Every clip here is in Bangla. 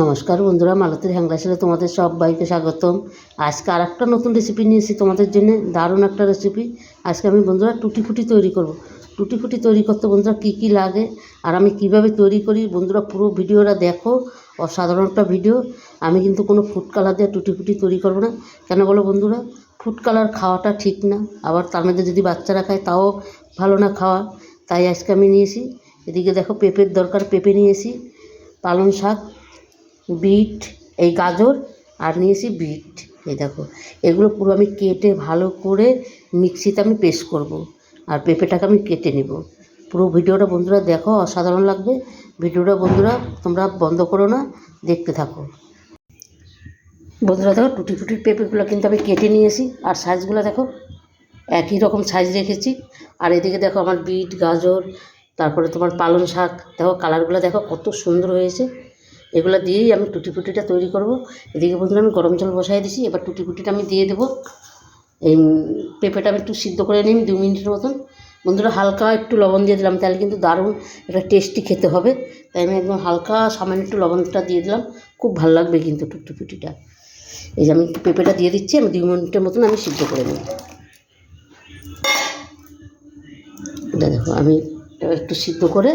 নমস্কার বন্ধুরা, মালতীর হ্যাংলাসেলে তোমাদের সবাইকে স্বাগতম। আজকে আর একটা নতুন রেসিপি নিয়েছি তোমাদের জন্য, দারুণ একটা রেসিপি। আজকে আমি বন্ধুরা টুটি ফুটি তৈরি করব। টুটি ফুটি তৈরি করতে বন্ধুরা কী কী লাগে আর আমি কিভাবে তৈরি করি বন্ধুরা পুরো ভিডিওটা দেখো। অসাধারণ একটা ভিডিও। আমি কিন্তু কোনো ফুড কালার দিয়ে টুটি ফুটি তৈরি করবো না। কেন বলো বন্ধুরা, ফুড কালার খাওয়াটা ঠিক না, আবার তার মধ্যে যদি বাচ্চারা খায় তাও ভালো না খাওয়া। তাই আজকে আমি নিয়েছি, এদিকে দেখো পেঁপের দরকার, পেঁপে নিয়েছি, পালং শাক, বিট, এই গাজর আর নিয়েছি বিট। এই দেখো এগুলো পুরো আমি কেটে ভালো করে মিক্সিতে আমি পেস্ট করব। আর পেঁপেটাকে আমি কেটে নেব। পুরো ভিডিওটা বন্ধুরা দেখো, অসাধারণ লাগবে ভিডিওটা। বন্ধুরা তোমরা বন্ধ করো না, দেখতে থাকো। বন্ধুরা দেখো টুটি ফুটির পেঁপেগুলো কিন্তু আমি কেটে নিয়েছি, আর সাইজগুলো দেখো একই রকম সাইজ রেখেছি। আর এদিকে দেখো আমার বিট, গাজর, তারপরে তোমার পালং শাক, দেখো কালারগুলো দেখো কত সুন্দর হয়েছে। এগুলো দিয়েই আমি টুটি ফুটিটা তৈরি করব। এদিকে বন্ধুরা আমি গরম জল বসাই দিছি, এবার টুটি ফুটিটা আমি দিয়ে দেবো। এই পেঁপেটা আমি একটু সিদ্ধ করে নিই 2 মিনিটের মতন। বন্ধুরা হালকা একটু লবণ দিয়ে দিলাম, তাহলে কিন্তু দারুণ এটা টেস্টি খেতে হবে। তাই আমি একদম হালকা সামান্য একটু লবণটা দিয়ে দিলাম, খুব ভালো লাগবে কিন্তু টুটি ফুটিটা। এই যে আমি পেঁপেটা দিয়ে দিচ্ছি, আমি 2 মিনিটের মতন আমি সিদ্ধ করে নিই। এটা দেখো আমি একটু সিদ্ধ করে,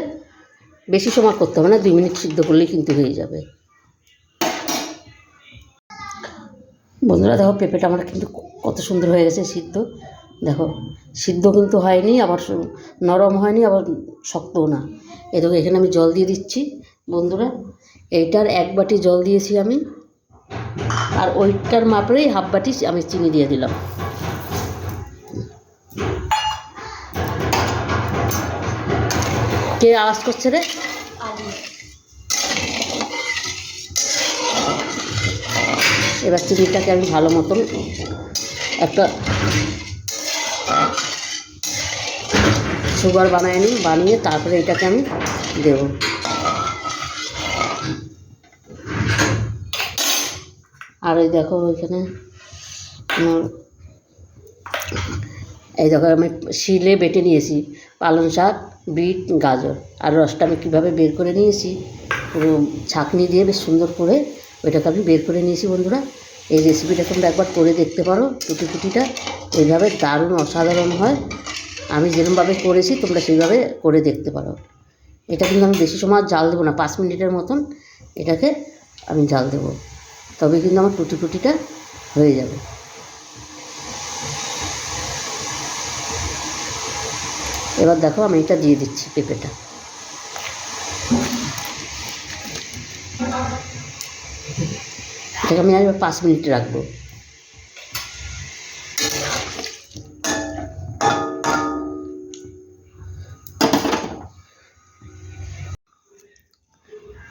বেশি সময় করতে হবে না, 2 মিনিট সিদ্ধ করলেই কিন্তু হয়ে যাবে। বন্ধুরা দেখো পেঁপেটা আমার কিন্তু কত সুন্দর হয়ে গেছে সিদ্ধ। দেখো সিদ্ধ কিন্তু হয়নি, আবার নরম হয়নি, আবার শক্তও না। এই দেখো এখানে আমি জল দিয়ে দিচ্ছি বন্ধুরা। এইটার 1 বাটি জল দিয়েছি আমি, আর ওইটার মাপেই 1/2 বাটি আমি চিনি দিয়ে দিলাম। কে আওয়াজ করছে রে? এবার চিনিটাকে আমি ভালো মতন একটা সুগার বানিয়ে নিই, বানিয়ে তারপরে এটাকে আমি দেব। আর এই দেখো এখানে এই দেখো আমি শিলে বেটে নিয়েছি পালং শাক, বিট, গাজর। আর রসটা আমি কীভাবে বের করে নিয়েছি, পুরো ছাঁকনি দিয়ে বেশ সুন্দর করে ওইটাকে আমি বের করে নিয়েছি। বন্ধুরা এই রেসিপিটা তোমরা একবার করে দেখতে পারো। টুটি ফুটিটা এইভাবে দারুণ অসাধারণ হয়। আমি যেরকমভাবে করেছি তোমরা সেইভাবে করে দেখতে পারো। এটা কিন্তু আমি বেশি সময় জাল দেবো না, 5 মিনিটের মতন এটাকে আমি জাল দেবো, তবে কিন্তু আমার টুটি ফুটিটা হয়ে যাবে। এবার দেখো আমি এটা দিয়ে দিচ্ছি পেঁপেটা। এটাকে আমি আর 5 মিনিট রাখবো।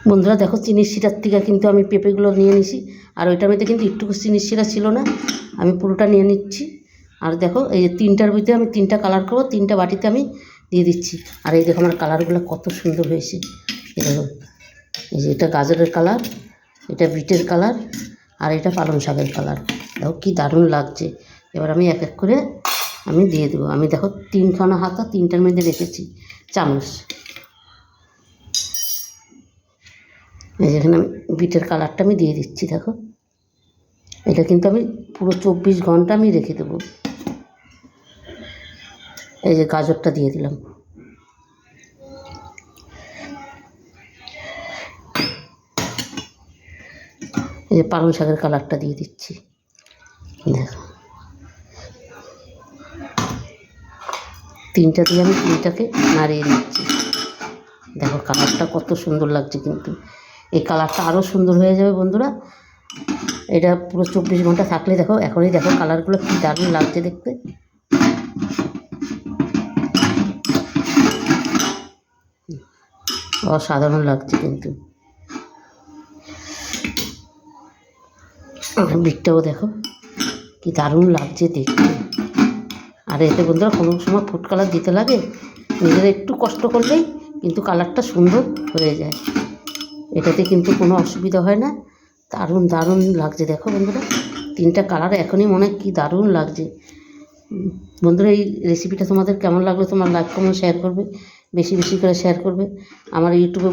বন্ধুরা দেখো চিনির শিরার থেকে কিন্তু আমি পেঁপেগুলো নিয়ে নিছি, আর ওইটার মধ্যে কিন্তু একটুকু চিনির শিরা ছিল না, আমি পুরোটা নিয়ে নিচ্ছি। আর দেখো এই যে 3টার ভিতরে আমি 3টা কালার করবো, 3টা বাটিতে আমি দিয়ে দিচ্ছি। আর এই দেখো আমার কালারগুলো কত সুন্দর হয়েছে। এই দেখো এই যে এটা গাজরের কালার, এটা বিটের কালার, আর এটা পালং শাকের কালার। দেখো কি দারুণ লাগছে। এবার আমি এক এক করে আমি দিয়ে দেবো। আমি দেখো 3খানা হাতা 3টার মধ্যে রেখেছি চামচ। এই যেখানে আমি বিটের কালারটা আমি দিয়ে দিচ্ছি। দেখো এটা কিন্তু আমি পুরো 24 ঘন্টা আমি রেখে দেবো। এই যে গাজরটা দিয়ে দিলাম। এই যে পালং শাকের কালারটা দিয়ে দিচ্ছি। দেখো 3টা দিয়ে আমি 3টাকে নাড়িয়ে নিচ্ছি। দেখো কালারটা কত সুন্দর লাগছে, কিন্তু এই কালারটা আরও সুন্দর হয়ে যাবে বন্ধুরা। এটা পুরো 24 ঘন্টা থাকলে দেখো এখনই দেখো কালারগুলো কী দারুণ লাগছে দেখতে। অসাধারণ লাগছে কিন্তু। বিটটাও দেখো কি দারুণ লাগছে দেখতে। আর এতে বন্ধুরা কোনো সময় ফুড কালার দিতে লাগে, নিজেরা একটু কষ্ট করলেই কিন্তু কালারটা সুন্দর হয়ে যায়। এটাতে কিন্তু কোনো অসুবিধা হয় না। দারুণ দারুণ লাগছে দেখো বন্ধুরা, 3টা কালার এখনই মনে হয় কী দারুণ লাগছে। বন্ধুরা এই রেসিপিটা তোমাদের কেমন লাগলো তোমরা লাইক কমেন্ট শেয়ার করবে। বেশি বেশি করে শেয়ার করবে। আমার ইউটিউবে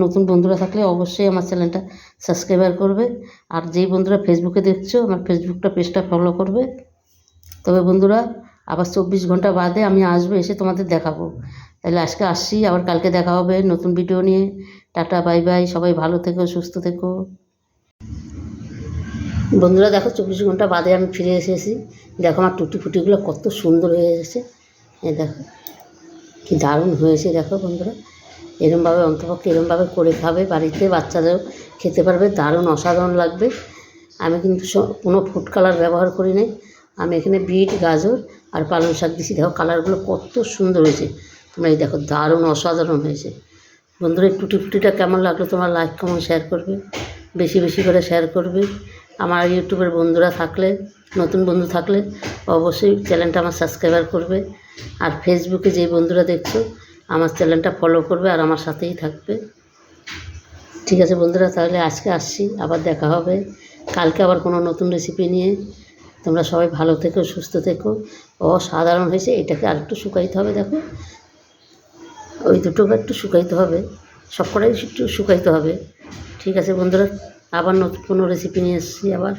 নতুন বন্ধুরা থাকলে অবশ্যই আমার চ্যানেলটা সাবস্ক্রাইবার করবে। আর যেই বন্ধুরা ফেসবুকে দেখছো আমার ফেসবুকটা পেজটা ফলো করবে। তবে বন্ধুরা আবার 24 ঘন্টা বাদে আমি আসবো, এসে তোমাদের দেখাবো। তাহলে আজকে আসছি, আবার কালকে দেখা হবে নতুন ভিডিও নিয়ে। টাটা, বাই বাই, সবাই ভালো থেকো, সুস্থ থেকো। বন্ধুরা দেখো 24 ঘন্টা বাদে আমি ফিরে এসেছি। দেখো আমার টুটি ফুটিগুলো কত সুন্দর হয়ে এসেছে। দেখো কি দারুণ হয়েছে। দেখো বন্ধুরা এরমভাবে অন্তপক্ষে এরমভাবে করে খাবে, বাড়িতে বাচ্চাদেরও খেতে পারবে, দারুণ অসাধারণ লাগবে। আমি কিন্তু কোনো ফুড কালার ব্যবহার করি নাই। আমি এখানে বিট, গাজর আর পালং শাক দিয়েছি। দেখো কালারগুলো কত সুন্দর হয়েছে। তোমরা এই দেখো দারুণ অসাধারণ হয়েছে। বন্ধুরা এই টুটি ফুটিটা কেমন লাগলো তোমরা লাইক কমেন্ট শেয়ার করবে, বেশি বেশি করে শেয়ার করবে। আমার ইউটিউবের বন্ধুরা থাকলে, নতুন বন্ধু থাকলে অবশ্যই চ্যানেলটা আমার সাবস্ক্রাইবার করবে। আর ফেসবুকে যে বন্ধুরা দেখছো আমার চ্যানেলটা ফলো করবে আর আমার সাথেই থাকবে। ঠিক আছে বন্ধুরা, তাহলে আজকে আসছি, আবার দেখা হবে কালকে আবার কোনো নতুন রেসিপি নিয়ে। তোমরা সবাই ভালো থেকো, সুস্থ থেকো। অসাধারণ হয়েছে। এটাকে আর একটু শুকাইতে হবে। দেখো ওই দুটোকে একটু শুকাইতে হবে, সবকটাই একটু শুকাইতে হবে। ঠিক আছে বন্ধুরা, আবার নতুন কোনো রেসিপি নিয়ে এসেছি আবার।